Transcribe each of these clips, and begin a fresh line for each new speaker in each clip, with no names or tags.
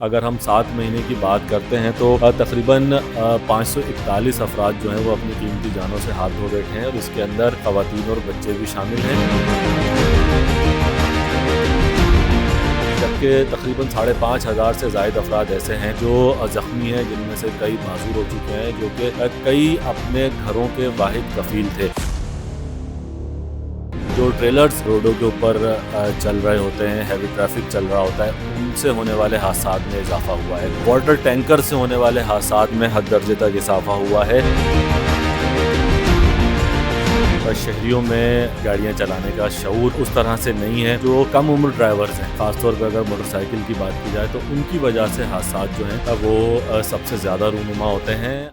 अगर हम 7 महीने की बात करते हैं तो तकरीबन 541 अफराद जो हैं वो अपनी कीमती जानों से हाथ धो बैठे हैं और इसके अंदर ख़वातीन और बच्चे भी शामिल हैं। जबकि तकरीबन 5,500 से ज़ायद अफराद ऐसे हैं जो ज़ख्मी हैं, जिनमें से कई माजूर हो चुके हैं, जो कि कई अपने घरों के वाहिद कफ़ील थे। जो ट्रेलर्स रोडों के ऊपर चल रहे होते हैं, हैवी ट्रैफिक चल रहा होता है, उनसे होने वाले हादसात में इजाफा हुआ है। वाटर टैंकर से होने वाले हादसात में हद दर्जे तक इजाफा हुआ है। शहरियों में गाड़ियां चलाने का शऊर उस तरह से नहीं है। जो कम उम्र ड्राइवर्स हैं, ख़ासतौर पर अगर मोटरसाइकिल की बात की जाए, तो उनकी वजह से हादसात जो हैं वो सबसे ज़्यादा रूनुमा होते हैं।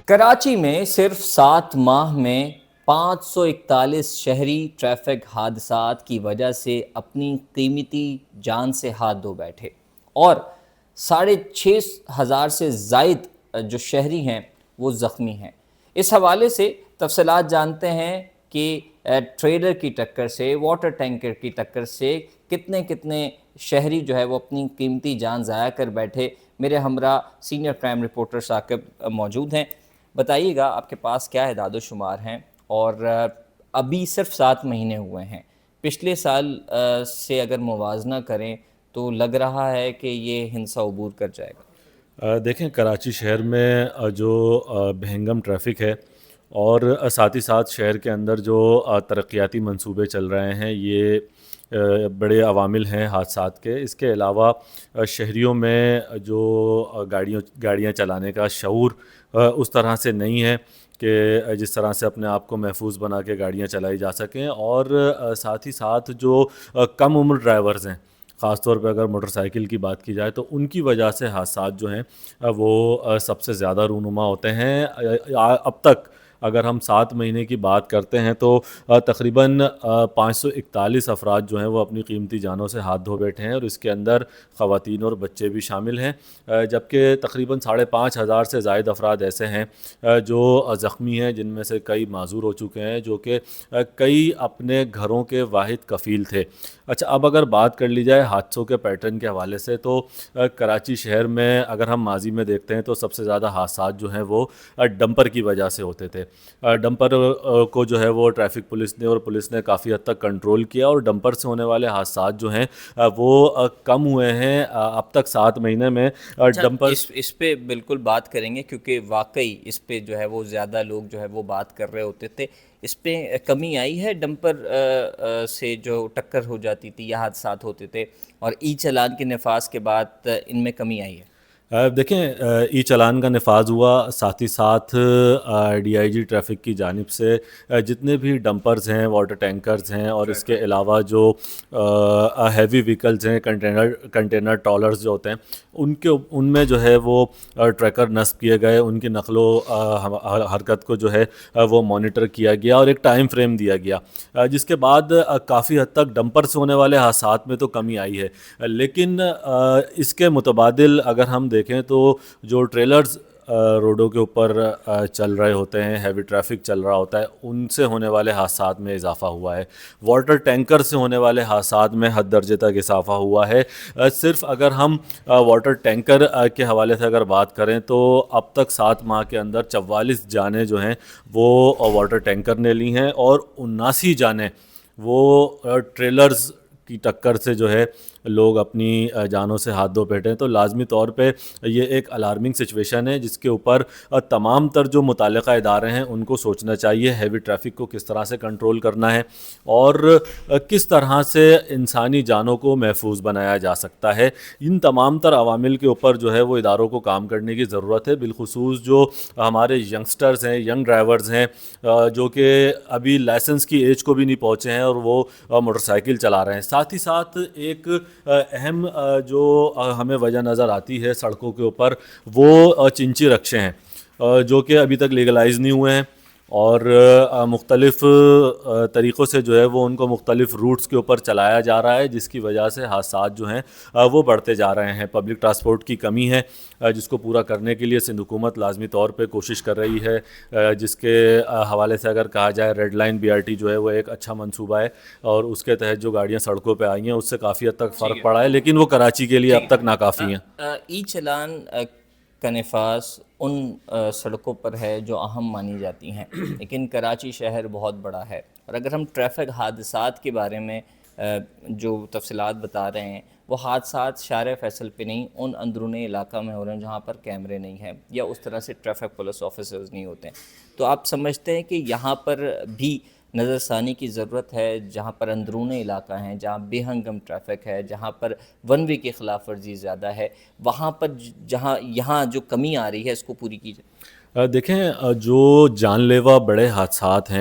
कराची में सिर्फ 7 माह में 541 शहरी ट्रैफिक हादसात की वजह से अपनी कीमती जान से हाथ धो बैठे और 6,500 से ज़ायद जो शहरी हैं वो ज़ख्मी हैं। इस हवाले से तफसीलात जानते हैं कि ट्रेलर की टक्कर से, वाटर टैंकर की टक्कर से कितने कितने शहरी जो है वो अपनी कीमती जान ज़ाया कर बैठे। मेरे हमरा सीनियर क्राइम रिपोर्टर साकिब मौजूद हैं। बताइएगा आपके पास क्या इदाद-ओ-शुमार हैं और अभी सिर्फ 7 महीने हुए हैं। पिछले साल से अगर मुवाजना करें तो लग रहा है कि ये हिंसा अबूर कर जाएगा।
देखें, कराची शहर में जो बहंगम ट्रैफिक है और साथ ही साथ शहर के अंदर जो तरक्याती मंसूबे चल रहे हैं, ये बड़े अवामिल हैं हादसात के। इसके अलावा शहरियों में जो गाड़ियाँ चलाने का शऊर उस तरह से नहीं है कि जिस तरह से अपने आप को महफूज बना के गाड़ियाँ चलाई जा सकें। और साथ ही साथ जो कम उम्र ड्राइवर्स हैं, ख़ासतौर पर अगर मोटरसाइकिल की बात की जाए, तो उनकी वजह से हादसात जो हैं वो सबसे ज़्यादा रूनुमा होते हैं। अब तक अगर हम 7 महीने की बात करते हैं तो तकरीबन 541 अफराद जो हैं वो अपनी कीमती जानों से हाथ धो बैठे हैं और इसके अंदर ख़वातीन और बच्चे भी शामिल हैं। जबकि तकरीबन 5,500 से ज़ायद अफराद ऐसे हैं जो ज़ख्मी हैं, जिनमें से कई माजूर हो चुके हैं, जो कि कई अपने घरों के वाहिद कफ़ील थे। अच्छा, अब अगर बात कर ली जाए हादसों के पैटर्न के हवाले से, तो कराची शहर में अगर हम माजी में देखते हैं तो सबसे ज़्यादा हादसात जो हैं वो डंपर की वजह से होते थे। डंपर को जो है वो ट्रैफिक पुलिस ने काफ़ी हद तक कंट्रोल किया और डंपर से होने वाले हादसात जो हैं वो कम हुए हैं। अब तक 7 महीने में
अच्छा,
डंपर
इस पे बिल्कुल बात करेंगे क्योंकि वाकई इस पे जो है वो ज़्यादा लोग जो है वो बात कर रहे होते थे। इस पे कमी आई है, डंपर से जो टक्कर हो जाती थी या हादसात होते थे, और ई चालान के नफाज के बाद इनमें कमी आई है।
देखें, ई चालान का नफाज हुआ, साथ ही साथ डीआईजी ट्रैफिक की जानिब से जितने भी डंपर्स हैं, वाटर टैंकर्स हैं और इसके अलावा जो हैवी व्हीकल्स हैं, कंटेनर ट्रॉलर्स जो होते हैं, उनमें जो है वो ट्रैकर नस्ब किए गए। उनकी नकलो हरकत को जो है वो मॉनिटर किया गया और एक टाइम फ्रेम दिया गया, जिसके बाद काफ़ी हद तक डंपर से होने वाले हादसात में तो कमी आई है। लेकिन इसके मुतबादिल अगर हम देखें तो जो ट्रेलर्स रोडों के ऊपर चल रहे होते हैं, हैवी ट्रैफिक चल रहा होता है, उनसे होने वाले हादसात में इजाफा हुआ है। वाटर टैंकर से होने वाले हादसात में हद दर्जे तक इजाफा हुआ है। सिर्फ अगर हम वाटर टैंकर के हवाले से अगर बात करें तो अब तक 7 माह के अंदर 44 जानें जो हैं वो वाटर टैंकर ने ली हैं और 79 जानें वो ट्रेलर्स की टक्कर से जो है लोग अपनी जानों से हाथ धो बैठे हैं। तो लाजमी तौर पे ये एक अलार्मिंग सिचुएशन है, जिसके ऊपर तमाम तर जो मुताल्लिक़ा इदारे हैं उनको सोचना चाहिए हैवी ट्रैफिक को किस तरह से कंट्रोल करना है और किस तरह से इंसानी जानों को महफूज बनाया जा सकता है। इन तमाम तर अवामिल के ऊपर जो है वो इदारों को काम करने की ज़रूरत है। बिलखुसूस जो हमारे यंगस्टर्स हैं, यंग ड्राइवर्स हैं, जो कि अभी लाइसेंस की एज को भी नहीं पहुँचे हैं और वो मोटरसाइकिल चला रहे हैं। साथ ही साथ एक अहम जो हमें वजह नज़र आती है सड़कों के ऊपर, वो चिंची रक्शे हैं जो कि अभी तक लीगलाइज नहीं हुए हैं اور مختلف طریقوں سے جو ہے وہ ان کو مختلف روٹس کے اوپر چلایا جا رہا ہے، جس کی وجہ سے حادثات جو ہیں وہ بڑھتے جا رہے ہیں۔ پبلک ٹرانسپورٹ کی کمی ہے جس کو پورا کرنے کے لیے سندھ حکومت لازمی طور پہ کوشش کر رہی ہے، جس کے حوالے سے اگر کہا جائے ریڈ لائن BRT جو ہے وہ ایک اچھا منصوبہ ہے، اور اس کے تحت جو گاڑیاں سڑکوں پہ آئی ہیں اس سے کافی حد تک فرق پڑا ہے، لیکن وہ کراچی کے لیے اب تک ناکافی ہیں۔
ای چلان کا نفاذ ان سڑکوں پر ہے جو اہم مانی جاتی ہیں، لیکن کراچی شہر بہت بڑا ہے، اور اگر ہم ٹریفک حادثات کے بارے میں جو تفصیلات بتا رہے ہیں، وہ حادثات شارع فیصل پہ نہیں، ان اندرونی علاقہ میں ہو رہے ہیں جہاں پر کیمرے نہیں ہیں یا اس طرح سے ٹریفک پولیس آفیسرز نہیں ہوتے ہیں۔ تو آپ سمجھتے ہیں کہ یہاں پر بھی نظر ثانی کی ضرورت ہے، جہاں پر اندرون علاقہ ہیں، جہاں بے ہنگم ٹریفک ہے، جہاں پر ون وے کی خلاف ورزی زیادہ ہے، وہاں پر جہاں یہاں جو کمی آ رہی ہے اس کو پوری کی جائے؟
دیکھیں جو جان لیوا بڑے حادثات ہیں